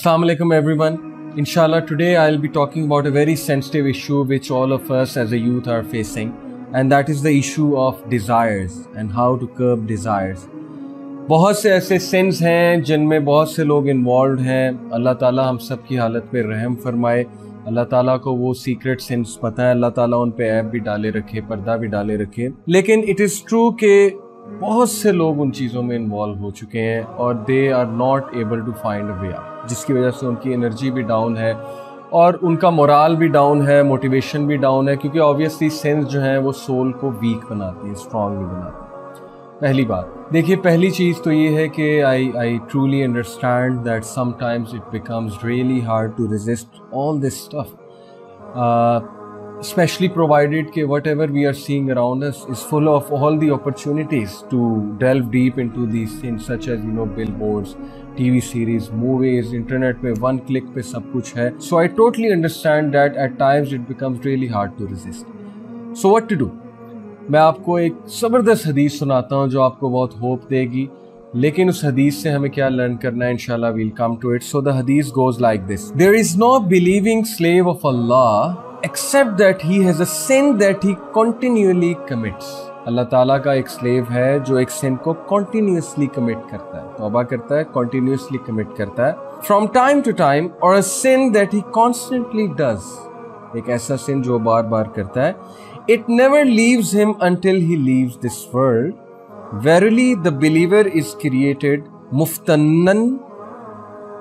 Assalamu alaikum everyone. Inshallah today I'll be talking about a very sensitive issue which all of us as a youth are facing, and that is the issue of desires and how to curb desires. बहुत से ऐसे since हैं जिनमें बहुत से लोग involve हैं. अल्लाह ताला हम सब की हालत पे रहम फरमाए. अल्लाह ताला को वो सीक्रेट सिंस पता है. अल्लाह ताला उन पे ऐप भी डाले रखे, पर्दा भी डाले रखे. लेकिन इट इज़ ट्रू कि बहुत से लोग उन चीज़ों में इन्वॉल्व हो चुके हैं और they are not able to find a way out, जिसकी वजह से उनकी एनर्जी भी डाउन है और उनका मोराल भी डाउन है, मोटिवेशन भी डाउन है, क्योंकि ऑब्वियसली सेंस जो है वो सोल को वीक बनाती है, स्ट्रॉन्ग नहीं बनाती. पहली बात देखिए, पहली चीज़ तो ये है कि I truly understand that sometimes it becomes really hard to resist all this stuff, especially provided कि whatever we are seeing around us is full of all the opportunities to delve deep into these things, such as billboards, TV series, movies, internet पे one click पे सब कुछ है. So I totally understand that at times it becomes really hard to resist. So what to do? मैं आपको एक ज़बरदस्त हदीस सुनाता हूँ जो आपको बहुत होप देगी, लेकिन उस हदीस से हमें क्या लर्न करना है इंशाल्लाह we'll come to it. So the hadith goes like this: There is no believing slave of Allah except that he has a sin that he continually commits. अल्लाह ताला का एक स्लेव है जो एक सिन को continuously commit करता है, तौबा करता है, continuously commit करता है, from time to time, or a sin that he constantly does, एक ऐसा सिन जो बार बार करता है. It never leaves him until he leaves this world. Verily the believer is created muftannan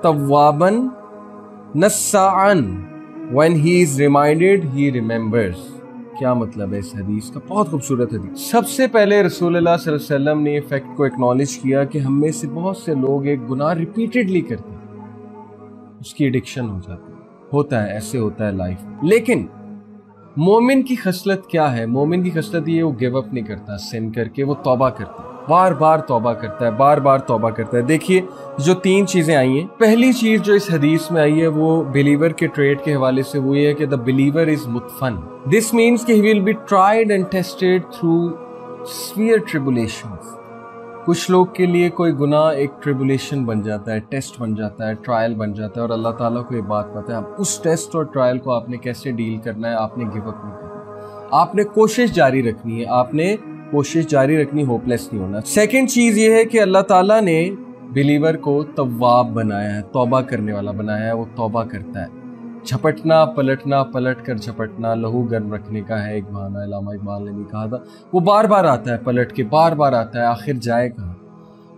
tawwaban nassa'an. When he is reminded, he remembers. क्या मतलब है इस हदीस का? बहुत खूबसूरत हदीस. सबसे पहले रसूलुल्लाह सल्लल्लाहु अलैहि वसल्लम ने फैक्ट को एक्नॉलेज किया कि हम में से बहुत से लोग एक गुनाह रिपीटेडली करते हैं, उसकी एडिक्शन हो जाती है. होता है, ऐसे होता है लाइफ. लेकिन मोमिन की खसलत क्या है? मोमिन की खसलत ये, वो गिव अप नहीं करता सिन करके, वो तौबा करता है, बार बार तौबा करता है, बार बार तौबा करता है. देखिए जो तीन चीज़ें आई हैं, पहली चीज़ जो इस हदीस में आई है वो बिलीवर के ट्रेड के हवाले से वो ये है कि द बिलीवर इज मुतफन. दिस मीन्स कि he will be tried and tested through severe tribulations. कुछ लोग के लिए कोई गुनाह एक ट्रिबुलेशन बन जाता है, टेस्ट बन जाता है, ट्रायल बन जाता है, और अल्लाह ताला को ये बात पता है उस टेस्ट और ट्रायल को आपने कैसे डील करना है. आपने गिव अप नहीं करना, आपने कोशिश जारी रखनी है, आपने कोशिश जारी रखनी, होपलेस नहीं होना. सेकंड चीज़ ये है कि अल्लाह ताला ने बिलीवर को तव्वाब बनाया है, तौबा करने वाला बनाया है. वो तौबा करता है. झपटना पलटना, पलट कर झपटना लहू गर्म रखने का है एक बहाना, अल्लामा इकबाल ने भी कहा था. वो बार बार आता है, पलट के बार बार आता है, आखिर जाए कहाँ?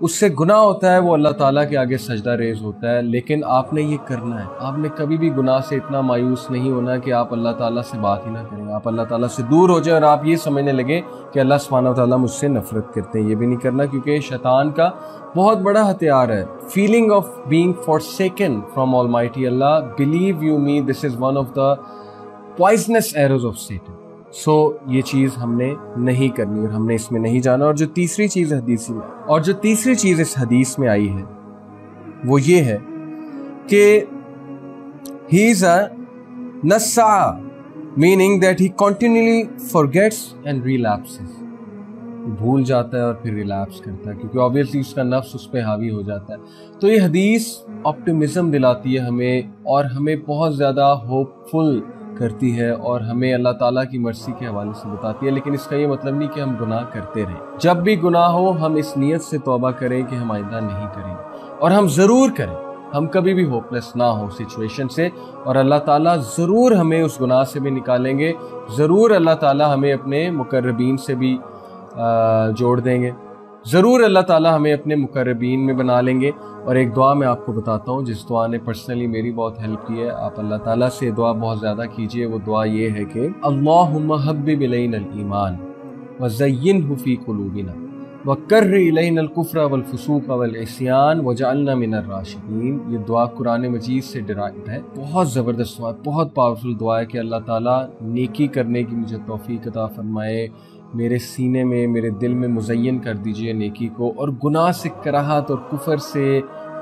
उससे गुनाह होता है, वो अल्लाह ताला के आगे सजदा रेज होता है. लेकिन आपने ये करना है, आपने कभी भी गुनाह से इतना मायूस नहीं होना कि आप अल्लाह ताला से बात ही ना करें, आप अल्लाह ताला से दूर हो जाए और आप ये समझने लगे कि अल्लाह सुब्हानहू व तआला मुझसे नफरत करते हैं. ये भी नहीं करना, क्योंकि शैतान का बहुत बड़ा हथियार है feeling of being forsaken from almighty Allah. Believe you me, this is one of the poisonous arrows of Satan. So ये चीज़ हमने नहीं करनी और हमने इसमें नहीं जाना. और जो तीसरी चीज़ इस हदीस में आई है वो ये है कि ही इज अ नस्सा, meaning that he continually forgets and relapses. भूल जाता है और फिर रिलैप्स करता है, क्योंकि ऑब्वियसली उसका नफ्स उस पर हावी हो जाता है. तो ये हदीस ऑप्टिमिज्म दिलाती है हमें और हमें बहुत ज़्यादा होपफुल करती है और हमें अल्लाह ताला की मर्सी के हवाले से बताती है. लेकिन इसका ये मतलब नहीं कि हम गुनाह करते रहें. जब भी गुनाह हो हम इस नीयत से तौबा करें कि हम आइंदा नहीं करेंगे, और हम ज़रूर करें. हम कभी भी होपलेस ना हो सिचुएशन से, और अल्लाह ताला ज़रूर हमें उस गुनाह से भी निकालेंगे. ज़रूर अल्लाह ताला हमें अपने मुकर्रबीन से भी जोड़ देंगे. ज़रूर अल्लाह ताला हमें अपने मुकर्रबीन में बना लेंगे. और एक दुआ मैं आपको बताता हूँ जिस दुआ ने पर्सनली मेरी बहुत हेल्प की है. आप अल्लाह ताला से दुआ बहुत ज़्यादा कीजिए. वो दुआ ये है कि अल्लाहुम्मा हब्बिब इलैनल ईमान व ज़य्यिनहु फ़ी क़ुलूबिना व कर्रि इलैनल कुफ़्र वल फ़ुसूक़ वल इस्यान वजअलना मिनर राशिदीन. ये दुआ कुरान मजीद से डिराइव्ड है. बहुत ज़बरदस्त दुआ, बहुत पावरफुल दुआ है कि अल्लाह ताला नेकी करने की मुझे तौफ़ीक़ अता फ़रमाए. मेरे सीने में, मेरे दिल में मुज़य्यन कर दीजिए नेकी को, और गुनाह से कराहत और कुफर से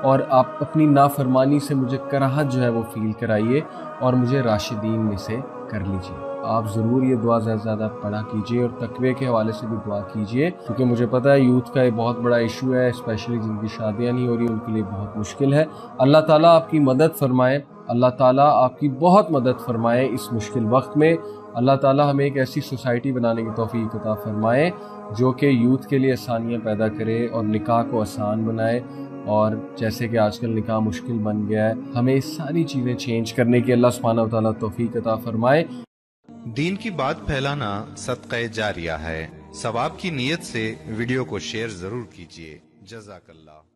और आप अपनी नाफरमानी से मुझे कराहत जो है वो फील कराइए, और मुझे राशिदीन में से कर लीजिए. آپ ضرور یہ دعا زیادہ سے زیادہ پڑھا کیجیے اور تقوی کے حوالے سے بھی دعا کیجیے، کیونکہ مجھے پتہ ہے یوتھ کا یہ بہت بڑا ایشو ہے، اسپیشلی جن کی شادیاں نہیں ہو رہی ان کے لیے بہت مشکل ہے۔ اللہ تعالیٰ آپ کی مدد فرمائے، اللہ تعالیٰ آپ کی بہت مدد فرمائے اس مشکل وقت میں۔ اللہ تعالیٰ ہمیں ایک ایسی سوسائٹی بنانے کی توفیق عطا فرمائے جو کہ یوتھ کے لیے آسانیاں پیدا کرے اور نکاح کو آسان بنائے، اور جیسے کہ آج کل نکاح مشکل بن گیا ہے، ہمیں اس ساری چیزیں چینج کرنے کی اللہ سبحانہ و تعالیٰ توفیق عطا فرمائے۔ دین کی بات پھیلانا صدقہ جاریہ ہے، ثواب کی نیت سے ویڈیو کو شیئر ضرور کیجیے۔ جزاک اللہ۔